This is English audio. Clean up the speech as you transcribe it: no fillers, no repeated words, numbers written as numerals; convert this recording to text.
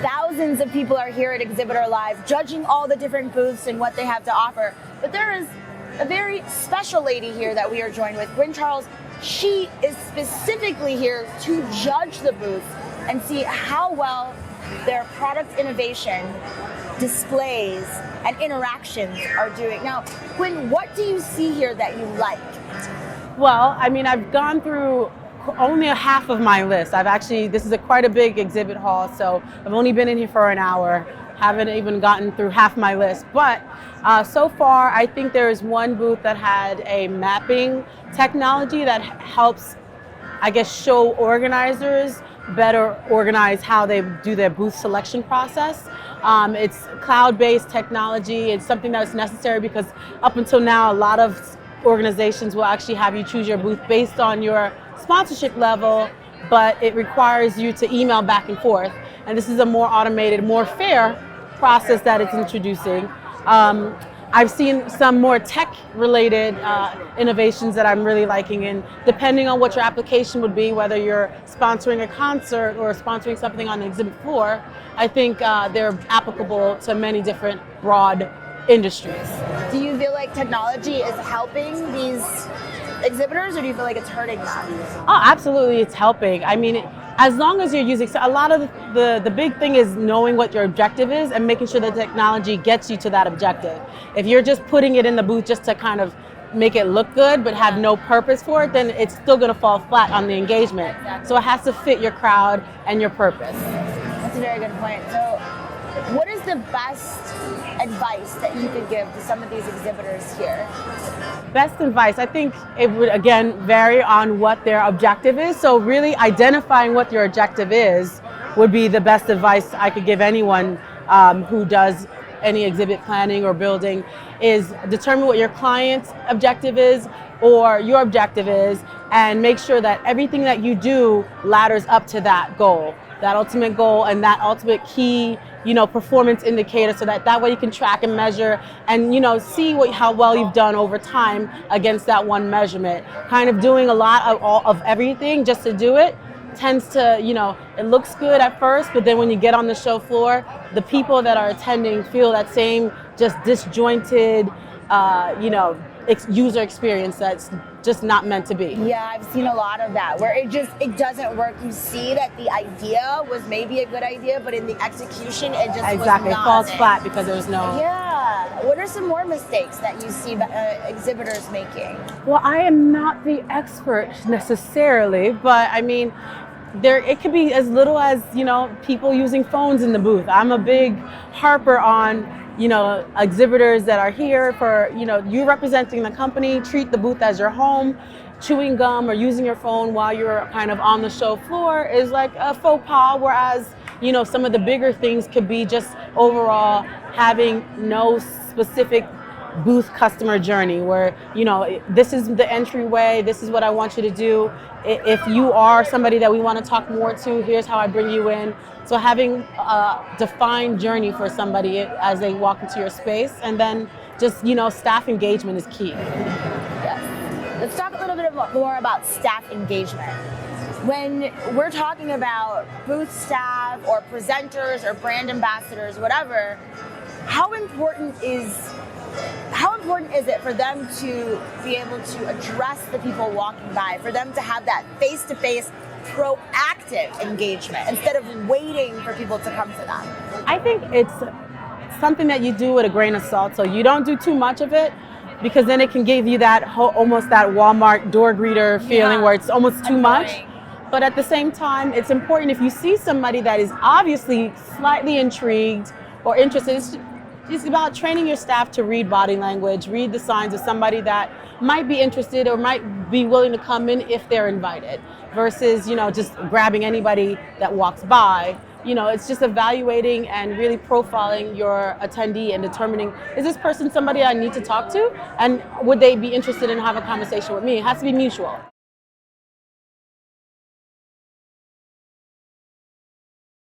Thousands of people are here at Exhibitor Live, judging all the different booths and what they have to offer. But there is a very special lady here that we are joined with, Gwen Charles. She is specifically here to judge the booths and see how well their product innovation, displays, and interactions are doing. Now, Gwen, what do you see here that you like? Well, I mean, I've gone through only a half of my list. This is quite a big exhibit hall, so I've only been in here for an hour. Haven't even gotten through half my list. But so far, I think there is one booth that had a mapping technology that helps, I guess, show organizers better organize how they do their booth selection process. It's cloud-based technology. It's something that's necessary because up until now, a lot of organizations will actually have you choose your booth based on your sponsorship level, but it requires you to email back and forth. And this is a more automated, more fair process that it's introducing. I've seen some more tech-related innovations that I'm really liking, and depending on what your application would be, whether you're sponsoring a concert or sponsoring something on the exhibit floor, I think they're applicable to many different broad industries. Do you feel like technology is helping these exhibitors, or do you feel like it's hurting them? Oh, absolutely, it's helping. I mean, as long as you're using, so a lot of the big thing is knowing what your objective is and making sure the technology gets you to that objective. If you're just putting it in the booth just to kind of make it look good but have no purpose for it, then it's still going to fall flat on the engagement. So it has to fit your crowd and your purpose. That's a very good point. So what is the best advice that you could give to some of these exhibitors here? Best advice, I think it would again vary on what their objective is. So really identifying what your objective is would be the best advice I could give anyone who does any exhibit planning or building, is determine what your client's objective is or your objective is, and make sure that everything that you do ladders up to that goal, that ultimate goal and that ultimate key, performance indicator, so that way you can track and measure and, see how well you've done over time against that one measurement. Kind of doing a lot of everything just to do it tends to, it looks good at first, but then when you get on the show floor, the people that are attending feel that same just disjointed, user experience that's just not meant to be. Yeah, I've seen a lot of that where it doesn't work. You see that the idea was maybe a good idea, but in the execution it just exactly was not. It falls flat because there's no. Yeah. What are some more mistakes that you see exhibitors making? Well, I am not the expert necessarily, but I mean, it could be as little as people using phones in the booth. I'm a big harper on exhibitors that are here for, you representing the company, treat the booth as your home. Chewing gum or using your phone while you're kind of on the show floor is like a faux pas, whereas, some of the bigger things could be just overall having no specific booth customer journey where, this is the entryway, this is what I want you to do. If you are somebody that we want to talk more to, here's how I bring you in. So having a defined journey for somebody as they walk into your space, and then just, staff engagement is key. Yes. Let's talk a little bit more about staff engagement. When we're talking about booth staff or presenters or brand ambassadors, whatever, how important is it for them to be able to address the people walking by, for them to have that face-to-face proactive engagement instead of waiting for people to come to them? I think it's something that you do with a grain of salt, so you don't do too much of it, because then it can give you that almost that Walmart door greeter feeling where it's almost too much. But at the same time, it's important if you see somebody that is obviously slightly intrigued or interested, it's about training your staff to read body language, read the signs of somebody that might be interested or might be willing to come in if they're invited, versus, just grabbing anybody that walks by. It's just evaluating and really profiling your attendee and determining, is this person somebody I need to talk to? And would they be interested in having a conversation with me? It has to be mutual.